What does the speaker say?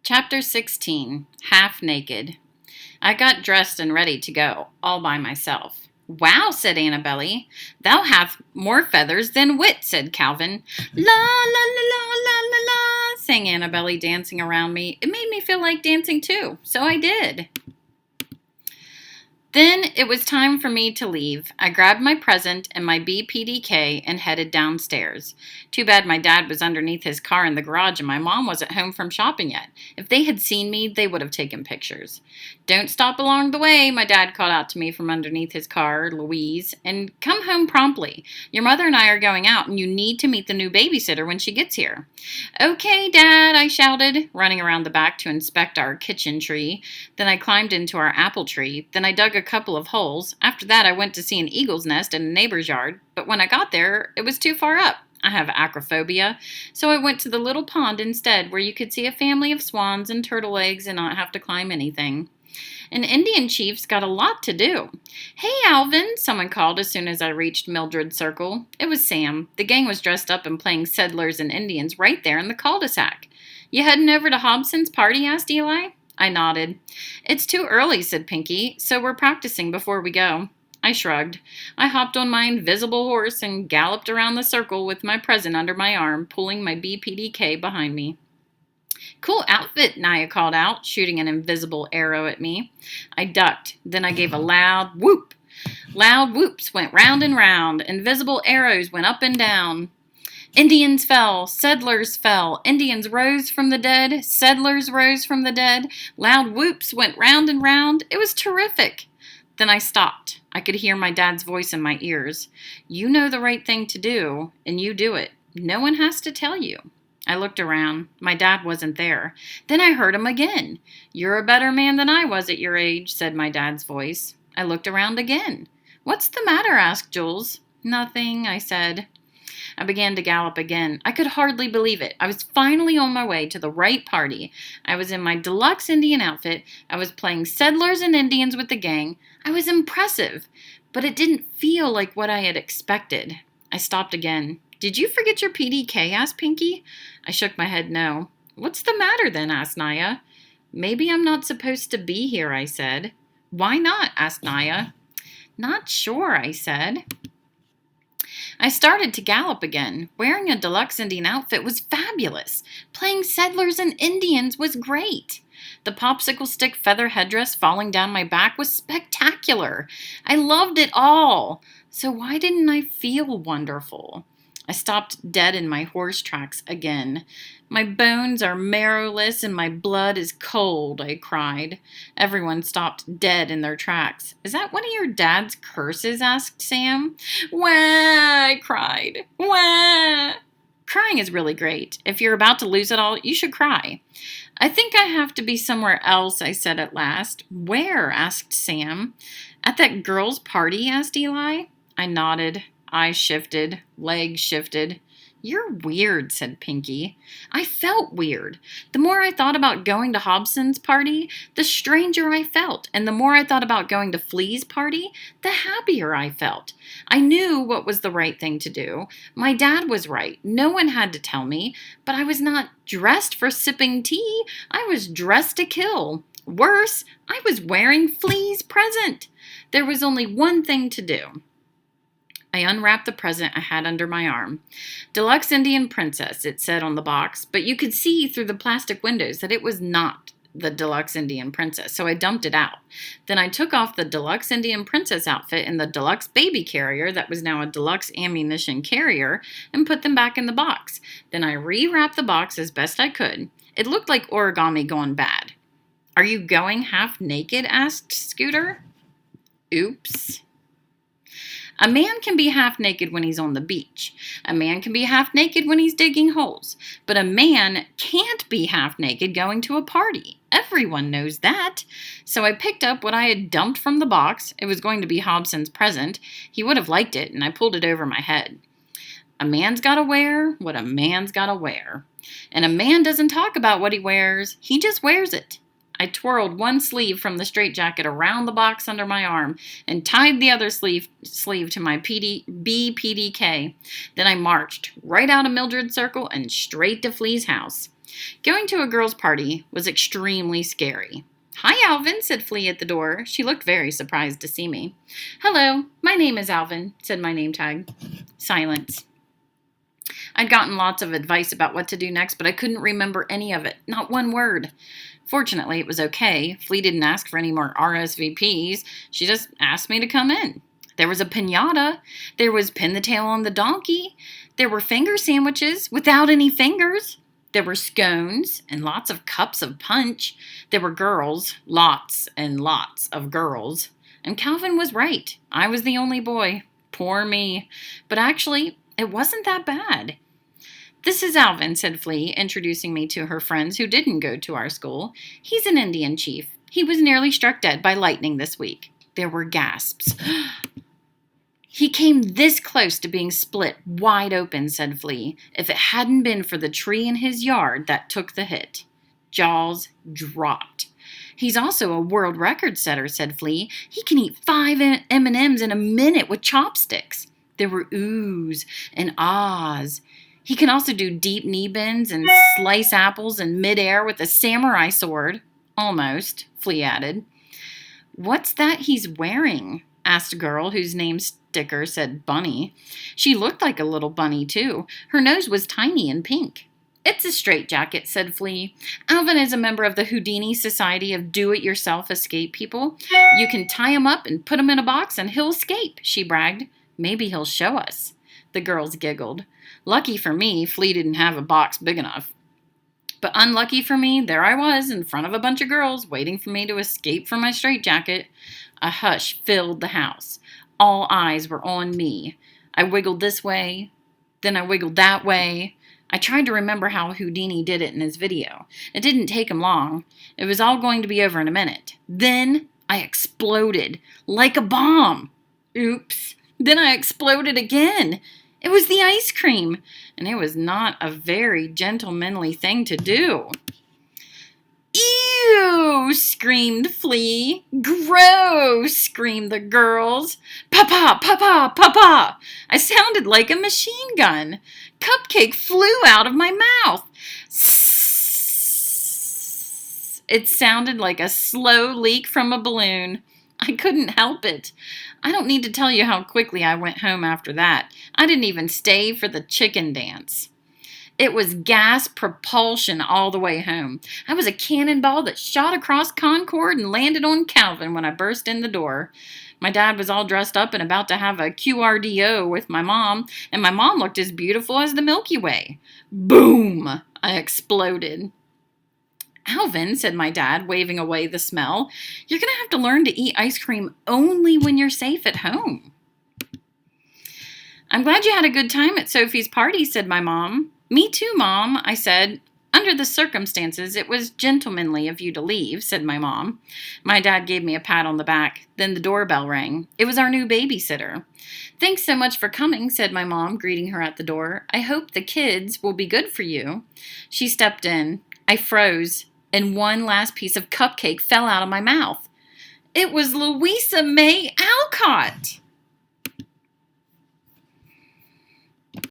Chapter 16, Half Naked. I got dressed and ready to go, all by myself. Wow, said Annabelle. Thou hast more feathers than wit, said Calvin. La, la, la, la, la, la, la, sang Annabelle, dancing around me. It made me feel like dancing too, so I did. Then it was time for me to leave. I grabbed my present and my BPDK and headed downstairs. Too bad my dad was underneath his car in the garage and my mom wasn't home from shopping yet. If they had seen me, they would have taken pictures. Don't stop along the way, my dad called out to me from underneath his car, Louise, and come home promptly. Your mother and I are going out and you need to meet the new babysitter when she gets here. Okay, Dad, I shouted, running around the back to inspect our kitchen tree. Then I climbed into our apple tree. Then I dug a couple of holes. After that, I went to see an eagle's nest in a neighbor's yard, but when I got there, it was too far up. I have acrophobia, so I went to the little pond instead where you could see a family of swans and turtle eggs and not have to climb anything. An Indian chief's got a lot to do. Hey, Alvin, someone called as soon as I reached Mildred's circle. It was Sam. The gang was dressed up and playing settlers and Indians right there in the cul-de-sac. You heading over to Hobson's party? Asked Eli. I nodded. It's too early, said Pinky, so we're practicing before we go. I shrugged. I hopped on my invisible horse and galloped around the circle with my present under my arm, pulling my BPDK behind me. Cool outfit, Naya called out, shooting an invisible arrow at me. I ducked. Then I gave a loud whoop. Loud whoops went round and round. Invisible arrows went up and down. Indians fell, settlers fell, Indians rose from the dead, settlers rose from the dead, loud whoops went round and round. It was terrific. Then I stopped. I could hear my dad's voice in my ears. You know the right thing to do, and you do it. No one has to tell you. I looked around. My dad wasn't there. Then I heard him again. You're a better man than I was at your age, said my dad's voice. I looked around again. What's the matter? Asked Jules. Nothing, I said. I began to gallop again. I could hardly believe it. I was finally on my way to the right party. I was in my deluxe Indian outfit. I was playing settlers and Indians with the gang. I was impressive, but it didn't feel like what I had expected. I stopped again. Did you forget your PDK? Asked Pinky. I shook my head no. What's the matter then? Asked Naya. Maybe I'm not supposed to be here, I said. Why not? Asked Naya. Not sure, I said. I started to gallop again. Wearing a deluxe Indian outfit was fabulous. Playing settlers and Indians was great. The popsicle stick feather headdress falling down my back was spectacular. I loved it all. So why didn't I feel wonderful? I stopped dead in my horse tracks again. My bones are marrowless and my blood is cold, I cried. Everyone stopped dead in their tracks. Is that one of your dad's curses? Asked Sam. Wah, I cried. Wah. Crying is really great. If you're about to lose it all, you should cry. I think I have to be somewhere else, I said at last. Where? Asked Sam. At that girl's party? Asked Eli. I nodded. Eyes shifted, legs shifted. You're weird, said Pinky. I felt weird. The more I thought about going to Hobson's party, the stranger I felt. And the more I thought about going to Flea's party, the happier I felt. I knew what was the right thing to do. My dad was right. No one had to tell me. But I was not dressed for sipping tea. I was dressed to kill. Worse, I was wearing Flea's present. There was only one thing to do. I unwrapped the present I had under my arm. Deluxe Indian Princess, it said on the box, but you could see through the plastic windows that it was not the Deluxe Indian Princess, so I dumped it out. Then I took off the Deluxe Indian Princess outfit and the Deluxe Baby Carrier that was now a Deluxe Ammunition Carrier and put them back in the box. Then I rewrapped the box as best I could. It looked like origami gone bad. Are you going half naked? Asked Scooter. Oops. A man can be half naked when he's on the beach. A man can be half naked when he's digging holes. But a man can't be half naked going to a party. Everyone knows that. So I picked up what I had dumped from the box. It was going to be Hobson's present. He would have liked it, and I pulled it over my head. A man's gotta wear what a man's gotta wear. And a man doesn't talk about what he wears. He just wears it. I twirled one sleeve from the straitjacket around the box under my arm and tied the other sleeve to my BPDK. Then I marched right out of Mildred's circle and straight to Flea's house. Going to a girls' party was extremely scary. "Hi, Alvin," said Flea at the door. She looked very surprised to see me. "Hello, my name is Alvin," said my name tag. Silence. I'd gotten lots of advice about what to do next, but I couldn't remember any of it. Not one word. Fortunately, it was okay. Flea didn't ask for any more RSVPs. She just asked me to come in. There was a piñata. There was pin the tail on the donkey. There were finger sandwiches without any fingers. There were scones and lots of cups of punch. There were girls, lots and lots of girls. And Calvin was right. I was the only boy. Poor me. But actually, it wasn't that bad. "This is Alvin," said Flea, introducing me to her friends who didn't go to our school. "He's an Indian chief. He was nearly struck dead by lightning this week." There were gasps. "He came this close to being split wide open," said Flea, "if it hadn't been for the tree in his yard that took the hit." Jaws dropped. "He's also a world record setter," said Flea. "He can eat 5 M&Ms in a minute with chopsticks." There were oohs and ahs. "He can also do deep knee bends and slice apples in midair with a samurai sword." "Almost," Flea added. "What's that he's wearing?" asked a girl whose name sticker said Bunny. She looked like a little bunny, too. Her nose was tiny and pink. "It's a straitjacket," said Flea. "Alvin is a member of the Houdini Society of Do-It-Yourself Escape People. You can tie him up and put him in a box and he'll escape," she bragged. "Maybe he'll show us." The girls giggled. Lucky for me, Flea didn't have a box big enough. But unlucky for me, there I was in front of a bunch of girls waiting for me to escape from my straitjacket. A hush filled the house. All eyes were on me. I wiggled this way, then I wiggled that way. I tried to remember how Houdini did it in his video. It didn't take him long. It was all going to be over in a minute. Then I exploded like a bomb. Oops. Then I exploded again. It was the ice cream, and it was not a very gentlemanly thing to do. "Ew!" screamed Flea. "Gross!" screamed the girls. "Papa! Papa! Papa!" I sounded like a machine gun. Cupcake flew out of my mouth. It sounded like a slow leak from a balloon. I couldn't help it. I don't need to tell you how quickly I went home after that. I didn't even stay for the chicken dance. It was gas propulsion all the way home. I was a cannonball that shot across Concord and landed on Calvin when I burst in the door. My dad was all dressed up and about to have a QRDO with my mom, and my mom looked as beautiful as the Milky Way. Boom! I exploded. "Alvin," said my dad, waving away the smell, "you're going to have to learn to eat ice cream only when you're safe at home." "I'm glad you had a good time at Sophie's party," said my mom. "Me too, Mom," I said. "Under the circumstances, it was gentlemanly of you to leave," said my mom. My dad gave me a pat on the back. Then the doorbell rang. It was our new babysitter. "Thanks so much for coming," said my mom, greeting her at the door. "I hope the kids will be good for you." She stepped in. I froze, and one last piece of cupcake fell out of my mouth. It was Louisa May Alcott!